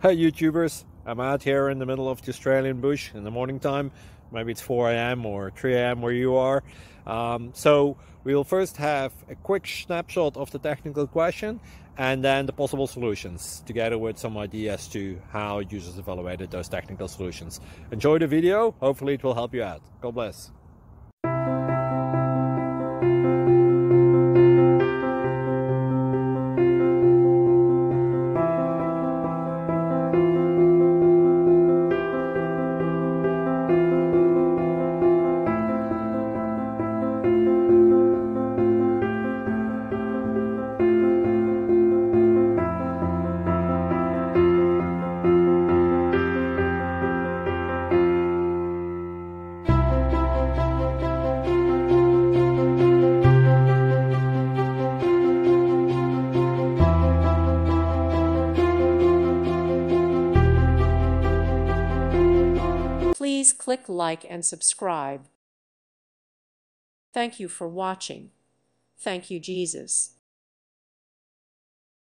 Hey YouTubers, I'm out here in the middle of the Australian bush in the morning time. Maybe it's 4 a.m. or 3 a.m. where you are. So we'll first have a quick snapshot of the technical question and then the possible solutions, together with some ideas to how users evaluated those technical solutions. Enjoy the video, hopefully it will help you out. God bless. Please click like and subscribe. Thank you for watching. Thank you, Jesus.